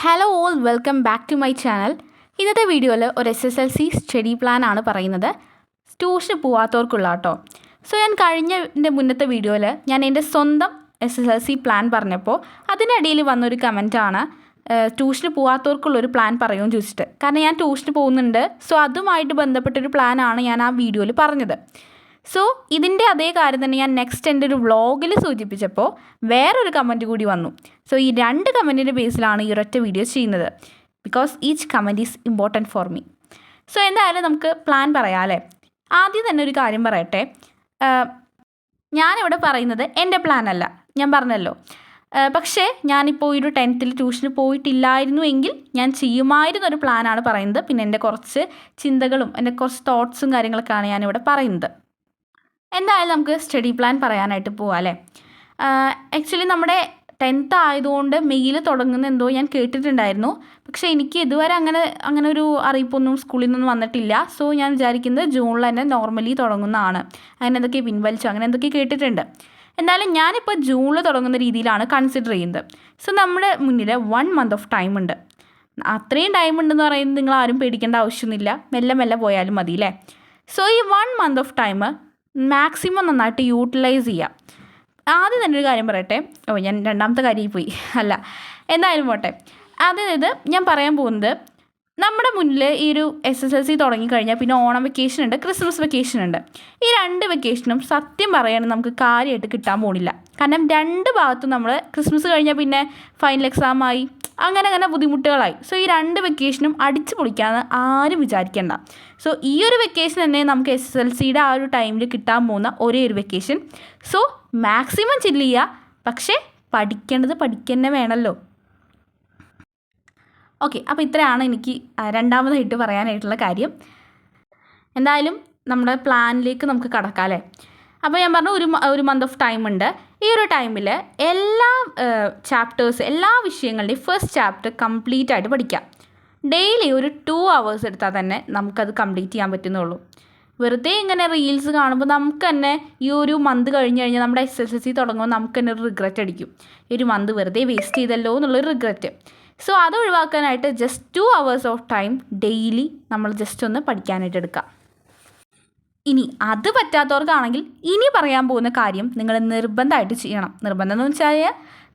Hello all welcome back to my channel. ഇന്നത്തെ വീഡിയോയിൽ ഒരു SSLC സ്റ്റഡി പ്ലാൻ ആണ് പറയുന്നത്. ട്യൂഷന് പോവാത്തവർക്കുള്ള കേട്ടോ. ഞാൻ കഴിഞ്ഞ മുന്നത്തെ വീഡിയോയിൽ ഞാൻ എൻ്റെ സ്വന്തം SSLC പ്ലാൻ പറഞ്ഞപ്പോൾ അതിനിടയിൽ വന്നൊരു കമൻറ്റാണ് ട്യൂഷന് പോവാത്തവർക്കുള്ളൊരു പ്ലാൻ പറയുമെന്ന് ചോദിച്ചിട്ട്. കാരണം ഞാൻ ട്യൂഷന് പോകുന്നുണ്ട്, അതുമായിട്ട് ബന്ധപ്പെട്ടൊരു പ്ലാനാണ് ഞാൻ ആ വീഡിയോയിൽ പറഞ്ഞത്. ഇതിൻ്റെ അതേ കാര്യം തന്നെ ഞാൻ നെക്സ്റ്റ് എൻ്റെ ഒരു വ്ളോഗിൽ സൂചിപ്പിച്ചപ്പോൾ വേറൊരു കമൻറ്റ് കൂടി വന്നു. ഈ രണ്ട് കമൻറ്റിൻ്റെ ബേസിലാണ് ഈ ഒരൊറ്റ വീഡിയോ ചെയ്യുന്നത്. Because each comment is important for me. എന്തായാലും നമുക്ക് പ്ലാൻ പറയാം അല്ലേ. ആദ്യം തന്നെ ഒരു കാര്യം പറയട്ടെ. ഞാനിവിടെ പറയുന്നത് എൻ്റെ പ്ലാനല്ല, ഞാൻ പറഞ്ഞല്ലോ. പക്ഷേ ഞാനിപ്പോൾ ഒരു 10th ട്യൂഷന് പോയിട്ടില്ലായിരുന്നു എങ്കിൽ ഞാൻ ചെയ്യുമായിരുന്നൊരു പ്ലാനാണ് പറയുന്നത്. പിന്നെ എൻ്റെ കുറച്ച് ചിന്തകളും എൻ്റെ കുറച്ച് തോട്ട്സും കാര്യങ്ങളൊക്കെയാണ് ഞാനിവിടെ പറയുന്നത്. എന്തായാലും നമുക്ക് സ്റ്റഡി പ്ലാൻ പറയാനായിട്ട് പോവാം അല്ലേ. ആക്ച്വലി നമ്മുടെ 10th ആയതുകൊണ്ട് മെയ്യിൽ തുടങ്ങുന്ന എന്തോ ഞാൻ കേട്ടിട്ടുണ്ടായിരുന്നു. പക്ഷേ എനിക്ക് ഇതുവരെ അങ്ങനെ ഒരു അറിയിപ്പൊന്നും സ്കൂളിൽ നിന്നൊന്നും വന്നിട്ടില്ല. ഞാൻ വിചാരിക്കുന്നത് ജൂണിൽ തന്നെ നോർമലി തുടങ്ങുന്നതാണ്. അങ്ങനെ എന്തൊക്കെ പിൻവലിച്ചു അങ്ങനെ എന്തൊക്കെ കേട്ടിട്ടുണ്ട്. എന്തായാലും ഞാനിപ്പോൾ ജൂണിൽ തുടങ്ങുന്ന രീതിയിലാണ് കൺസിഡർ ചെയ്യുന്നത്. നമ്മുടെ മുന്നിൽ 1 month ഓഫ് ടൈം ഉണ്ട്. അത്രയും ടൈം ഉണ്ടെന്ന് പറയുന്നത് നിങ്ങൾ ആരും പേടിക്കേണ്ട ആവശ്യമൊന്നുമില്ല. മെല്ലെ മെല്ലെ പോയാലും മതി അല്ലേ. ഈ 1 month ഓഫ് ടൈം മാക്സിമം നന്നായിട്ട് യൂട്ടിലൈസ് ചെയ്യുക. ആദ്യം തന്നെ ഒരു കാര്യം പറയട്ടെ. ഞാൻ രണ്ടാമത്തെ കാര്യമായി പോയി അല്ല, എന്തായാലും പോട്ടെ. അതായത് ഞാൻ പറയാൻ പോകുന്നത്, നമ്മുടെ മുന്നിൽ ഈ ഒരു SSLC തുടങ്ങിക്കഴിഞ്ഞാൽ പിന്നെ ഓണം വെക്കേഷൻ ഉണ്ട്, ക്രിസ്മസ് വെക്കേഷൻ ഉണ്ട്. ഈ 2 വെക്കേഷനും സത്യം പറയുകയാണെങ്കിൽ നമുക്ക് കാര്യമായിട്ട് കിട്ടാൻ പോകുന്നില്ല. കാരണം 2 ഭാഗത്തും നമ്മൾ ക്രിസ്മസ് കഴിഞ്ഞാൽ പിന്നെ ഫൈനൽ എക്സാമായി അങ്ങനെ ബുദ്ധിമുട്ടുകളായി. ഈ 2 വെക്കേഷനും അടിച്ചു പൊളിക്കാമെന്ന് ആരും വിചാരിക്കേണ്ട. ഈ ഒരു വെക്കേഷൻ തന്നെ നമുക്ക് SSLCയുടെ ആ ഒരു ടൈമിൽ കിട്ടാൻ പോകുന്ന ഒരേ ഒരു വെക്കേഷൻ. മാക്സിമം ചില്ല് ചെയ്യുക. പക്ഷേ പഠിക്കേണ്ടത് പഠിക്കന്നെ വേണമല്ലോ. ഓക്കെ, അപ്പോൾ ഇത്രയാണ് എനിക്ക് രണ്ടാമതായിട്ട് പറയാനായിട്ടുള്ള കാര്യം. എന്തായാലും നമ്മുടെ പ്ലാനിലേക്ക് നമുക്ക് കടക്കാം അല്ലേ. അപ്പോൾ ഞാൻ പറഞ്ഞു ഒരു മന്ത് ഓഫ് ടൈം ഉണ്ട്. ഈ ഒരു ടൈമിൽ എല്ലാ ചാപ്റ്റേഴ്സ് എല്ലാ വിഷയങ്ങളുടെയും ഫസ്റ്റ് ചാപ്റ്റർ കംപ്ലീറ്റ് ആയിട്ട് പഠിക്കാം. ഡെയിലി ഒരു 2 hours എടുത്താൽ തന്നെ നമുക്കത് കംപ്ലീറ്റ് ചെയ്യാൻ പറ്റുന്നുള്ളൂ. വെറുതെ ഇങ്ങനെ റീൽസ് കാണുമ്പോൾ നമുക്ക് തന്നെ ഈ ഒരു മന്ത് കഴിഞ്ഞ് കഴിഞ്ഞാൽ നമ്മുടെ SSLC തുടങ്ങുമ്പോൾ നമുക്ക് തന്നെ ഒരു റിഗ്രറ്റ് അടിക്കും. ഈ ഒരു മന്ത് വെറുതെ വേസ്റ്റ് ചെയ്തല്ലോ എന്നുള്ളൊരു റിഗ്രറ്റ്. അത് ഒഴിവാക്കാനായിട്ട് just 2 hours of time daily നമ്മൾ ജസ്റ്റ് ഒന്ന് പഠിക്കാനായിട്ട് എടുക്കാം. ഇനി അത് പറ്റാത്തവർക്കാണെങ്കിൽ ഇനി പറയാൻ പോകുന്ന കാര്യം നിങ്ങൾ നിർബന്ധമായിട്ട് ചെയ്യണം. നിർബന്ധം എന്ന് വെച്ചാൽ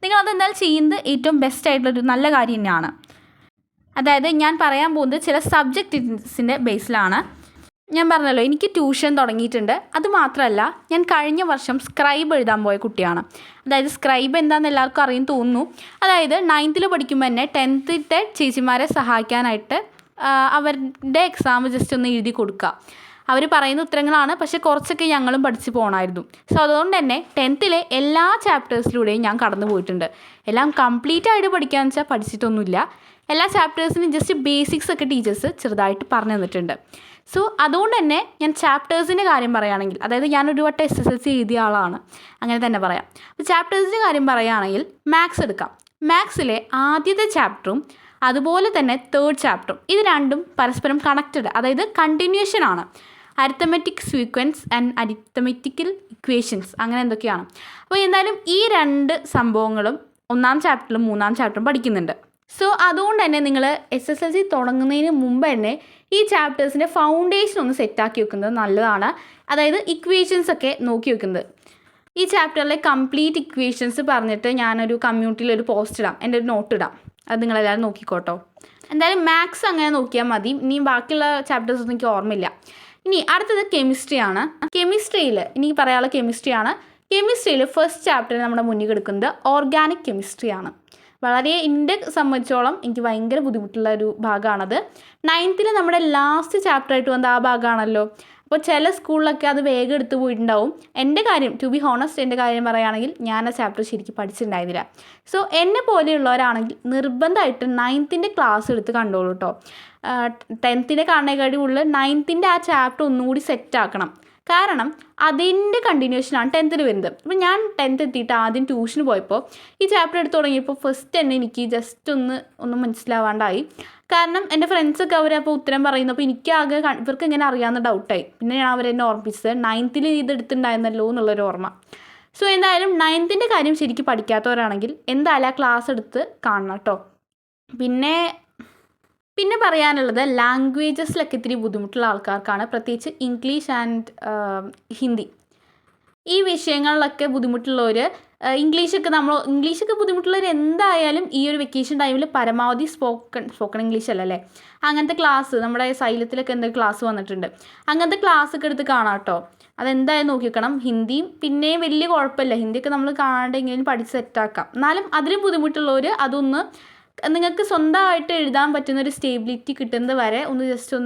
നിങ്ങളത് എന്തായാലും ചെയ്യുന്നത് ഏറ്റവും ബെസ്റ്റ് ആയിട്ടുള്ളൊരു നല്ല കാര്യം തന്നെയാണ്. അതായത് ഞാൻ പറയാൻ പോകുന്നത് ചില സബ്ജക്റ്റിൻ്റെ ബേസിലാണ്. ഞാൻ പറഞ്ഞല്ലോ, എനിക്ക് ട്യൂഷൻ തുടങ്ങിയിട്ടുണ്ട്. അതുമാത്രമല്ല, ഞാൻ കഴിഞ്ഞ വർഷം സ്ക്രൈബ് എഴുതാൻ പോയ കുട്ടിയാണ്. അതായത് സ്ക്രൈബ് എന്താണെന്ന് എല്ലാവർക്കും അറിയും തോന്നുന്നു. അതായത് 9th പഠിക്കുമ്പോൾ തന്നെ 10th ചേച്ചിമാരെ സഹായിക്കാനായിട്ട് അവരുടെ എക്സാം ജസ്റ്റ് ഒന്ന് എഴുതി കൊടുക്കുക. അവർ പറയുന്ന ഉത്തരങ്ങളാണ്, പക്ഷേ കുറച്ചൊക്കെ ഞങ്ങളും പഠിച്ച് പോകണമായിരുന്നു. അതുകൊണ്ട് തന്നെ 10th എല്ലാ ചാപ്റ്റേഴ്സിലൂടെയും ഞാൻ കടന്നു പോയിട്ടുണ്ട്. എല്ലാം കംപ്ലീറ്റ് ആയിട്ട് പഠിക്കാമെന്ന് വെച്ചാൽ പഠിച്ചിട്ടൊന്നുമില്ല. എല്ലാ ചാപ്റ്റേഴ്സിനും ജസ്റ്റ് ബേസിക്സ് ഒക്കെ ടീച്ചേഴ്സ് ചെറുതായിട്ട് പറഞ്ഞു തന്നിട്ടുണ്ട്. അതുകൊണ്ട് തന്നെ ഞാൻ ചാപ്റ്റേഴ്സിൻ്റെ കാര്യം പറയുകയാണെങ്കിൽ, അതായത് ഞാനൊരു വട്ടം SSLC എഴുതിയ ആളാണ്, അങ്ങനെ തന്നെ പറയാം. ചാപ്റ്റേഴ്സിൻ്റെ കാര്യം പറയുകയാണെങ്കിൽ മാത്സ് എടുക്കാം. മാത്സിലെ ആദ്യത്തെ ചാപ്റ്ററും അതുപോലെ തന്നെ 3rd ചാപ്റ്ററും ഇത് രണ്ടും പരസ്പരം കണക്റ്റഡ്, അതായത് കണ്ടിന്യൂഷൻ ആണ്. Arithmetic sequence and arithmetical equations അങ്ങനെ എന്തൊക്കെയാണ്. എന്തായാലും ഈ 2 സംഭവങ്ങളും 1ാം ചാപ്റ്ററിലും 3ാം ചാപ്റ്ററും പഠിക്കുന്നുണ്ട്. അതുകൊണ്ട് തന്നെ നിങ്ങൾ SSLC തുടങ്ങുന്നതിന് മുമ്പ് തന്നെ ഈ ചാപ്റ്റേഴ്സിൻ്റെ ഫൗണ്ടേഷൻ ഒന്ന് സെറ്റാക്കി വെക്കുന്നത് നല്ലതാണ്. അതായത് ഇക്വേഷൻസ് ഒക്കെ നോക്കി വെക്കുന്നത്. ഈ ചാപ്റ്ററിലെ കംപ്ലീറ്റ് ഇക്വേഷൻസ് പറഞ്ഞിട്ട് ഞാനൊരു കമ്മ്യൂണിറ്റിയിൽ ഒരു പോസ്റ്റ് ഇടാം, എൻ്റെ ഒരു നോട്ട് ഇടാം. അത് നിങ്ങളെല്ലാവരും നോക്കിക്കോട്ടോ. എന്തായാലും മാത്സ് അങ്ങനെ നോക്കിയാൽ മതി. ഇനി ബാക്കിയുള്ള ചാപ്റ്റേഴ്സൊന്നും എനിക്ക് ഓർമ്മയില്ല. ഇനി അടുത്തത് കെമിസ്ട്രിയാണ്. കെമിസ്ട്രിയിൽ എനിക്ക് പറയാനുള്ള കെമിസ്ട്രിയാണ്. കെമിസ്ട്രിയിൽ ഫസ്റ്റ് ചാപ്റ്റർ നമ്മുടെ മുന്നിൽ കിടക്കുന്നത് ഓർഗാനിക് കെമിസ്ട്രിയാണ്. വളരെ എന്നെ സംബന്ധിച്ചോളം എനിക്ക് ഭയങ്കര ബുദ്ധിമുട്ടുള്ള ഒരു ഭാഗമാണത്. 9th നമ്മുടെ ലാസ്റ്റ് ചാപ്റ്ററായിട്ട് വന്ന ആ ഭാഗമാണല്ലോ. അപ്പോൾ ചില സ്കൂളിലൊക്കെ അത് വേഗം എടുത്തു പോയിട്ടുണ്ടാവും. എൻ്റെ കാര്യം, ടു ബി ഹോണസ്റ്റ്, എൻ്റെ കാര്യം പറയുകയാണെങ്കിൽ ഞാൻ ആ ചാപ്റ്റർ ശരിക്കും പഠിച്ചിട്ടുണ്ടായിരുന്നില്ല. എന്നെ പോലെയുള്ളവരാണെങ്കിൽ നിർബന്ധമായിട്ട് 9th ക്ലാസ് എടുത്ത് കണ്ടോളൂ കേട്ടോ. 10th കാണുന്നതിനേക്കാൾ കൂടുതൽ 9th ആ ചാപ്റ്റർ ഒന്നുകൂടി സെറ്റാക്കണം. കാരണം അതിൻ്റെ കണ്ടിന്യൂഷനാണ് 10th വരുന്നത്. അപ്പോൾ ഞാൻ 10th എത്തിയിട്ട് ആദ്യം ട്യൂഷന് പോയപ്പോൾ ഈ ചാപ്റ്റർ എടുത്ത് തുടങ്ങിയപ്പോൾ ഫസ്റ്റ് തന്നെ എനിക്ക് ജസ്റ്റ് ഒന്നും മനസ്സിലാവാണ്ടായി. കാരണം എൻ്റെ ഫ്രണ്ട്സൊക്കെ അവരപ്പോൾ ഉത്തരം പറയുന്നപ്പോൾ എനിക്കാകെ ഇവർക്ക് ഇങ്ങനെ അറിയാവുന്ന ഡൗട്ടായി. പിന്നെ ഞാൻ അവരെന്നെ ഓർമ്മിപ്പിച്ചത് 9th ഇത് എടുത്തിട്ടുണ്ടായിരുന്നല്ലോ എന്നുള്ളൊരു ഓർമ്മ. എന്തായാലും 9th കാര്യം ശരിക്കും പഠിക്കാത്തവരാണെങ്കിൽ എന്തായാലും ആ ക്ലാസ് എടുത്ത് കാണണം കേട്ടോ. പിന്നെ പറയാനുള്ളത് ലാംഗ്വേജസിലൊക്കെ ഇത്തിരി ബുദ്ധിമുട്ടുള്ള ആൾക്കാർക്കാണ്, പ്രത്യേകിച്ച് ഇംഗ്ലീഷ് ആൻഡ് ഹിന്ദി. ഈ വിഷയങ്ങളിലൊക്കെ ബുദ്ധിമുട്ടുള്ളവർ, ഇംഗ്ലീഷൊക്കെ ബുദ്ധിമുട്ടുള്ളവർ എന്തായാലും ഈ ഒരു വെക്കേഷൻ ടൈമിൽ പരമാവധി സ്പോക്കൺ ഇംഗ്ലീഷ് അല്ലല്ലേ, അങ്ങനത്തെ ക്ലാസ് നമ്മുടെ സൈലത്തിലൊക്കെ എന്തൊക്കെ ക്ലാസ് വന്നിട്ടുണ്ട്, അങ്ങനത്തെ ക്ലാസ് ഒക്കെ എടുത്ത് കാണാം കേട്ടോ. അതെന്തായാലും നോക്കി വെക്കണം. ഹിന്ദിയും പിന്നെയും വലിയ കുഴപ്പമില്ല, ഹിന്ദിയൊക്കെ നമ്മൾ കാണാണ്ട് എങ്ങനെയും പഠിച്ച് സെറ്റാക്കാം. എന്നാലും അതിലും ബുദ്ധിമുട്ടുള്ളവർ അതൊന്ന് നിങ്ങൾക്ക് സ്വന്തമായിട്ട് എഴുതാൻ പറ്റുന്നൊരു സ്റ്റേബിലിറ്റി കിട്ടുന്നത് വരെ ജസ്റ്റ്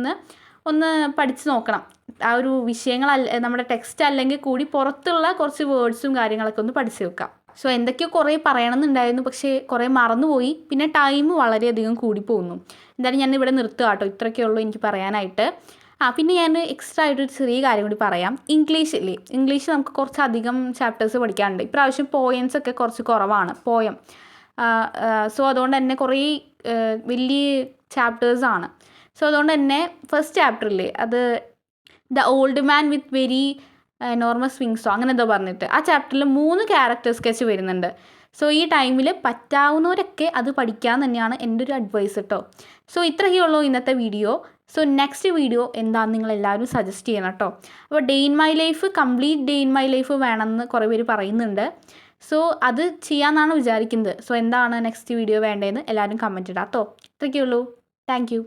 ഒന്ന് പഠിച്ച് നോക്കണം. ആ ഒരു വിഷയങ്ങളല്ല, നമ്മുടെ ടെക്സ്റ്റ് അല്ലെങ്കിൽ കൂടി പുറത്തുള്ള കുറച്ച് വേർഡ്സും കാര്യങ്ങളൊക്കെ ഒന്ന് പഠിച്ച് വെക്കാം. സോ എന്തൊക്കെയോ കുറേ പറയണമെന്നുണ്ടായിരുന്നു, പക്ഷേ കുറേ മറന്നുപോയി. പിന്നെ ടൈം വളരെയധികം കൂടിപ്പോകുന്നു. എന്തായാലും ഞാൻ ഇവിടെ നിർത്തുക കേട്ടോ, ഇത്രയൊക്കെ ഉള്ളൂ എനിക്ക് പറയാനായിട്ട്. പിന്നെ ഞാൻ എക്സ്ട്രാ ആയിട്ടൊരു ചെറിയ കാര്യം കൂടി പറയാം. ഇംഗ്ലീഷ് നമുക്ക് കുറച്ചധികം ചാപ്റ്റേഴ്സ് പഠിക്കാനുണ്ട്. ഇപ്രാവശ്യം പോയംസ് ഒക്കെ കുറച്ച് കുറവാണ്, സോ അതുകൊണ്ട് തന്നെ കുറേ വലിയ ചാപ്റ്റേഴ്സാണ്. സോ അതുകൊണ്ട് തന്നെ ഫസ്റ്റ് ചാപ്റ്ററിൽ അത് the old man with very enormous വിങ്സോ അങ്ങനെ എന്തോ പറഞ്ഞിട്ട് ആ ചാപ്റ്ററിൽ 3 ക്യാരക്ടർ സ്കെച്ച് വരുന്നുണ്ട്. സോ ഈ ടൈമിൽ പറ്റാവുന്നവരൊക്കെ അത് പഠിക്കാൻ തന്നെയാണ് എൻ്റെ ഒരു അഡ്വൈസ് കേട്ടോ. സോ ഇത്രയേ ഉള്ളൂ ഇന്നത്തെ വീഡിയോ. സോ നെക്സ്റ്റ് വീഡിയോ എന്താണെന്ന് നിങ്ങളെല്ലാവരും സജസ്റ്റ് ചെയ്യണം കേട്ടോ. അപ്പോൾ complete day in my life വേണമെന്ന് കുറേ പേര് പറയുന്നുണ്ട്. സോ അത് ചെയ്യാമെന്നാണ് വിചാരിക്കുന്നത്. സോ എന്താണ് നെക്സ്റ്റ് വീഡിയോ വേണ്ടതെന്ന് എല്ലാവരും കമൻറ്റ് ഇടാം കേട്ടോ. ഇത്രയൊക്കെ ഉള്ളൂ. Thank you.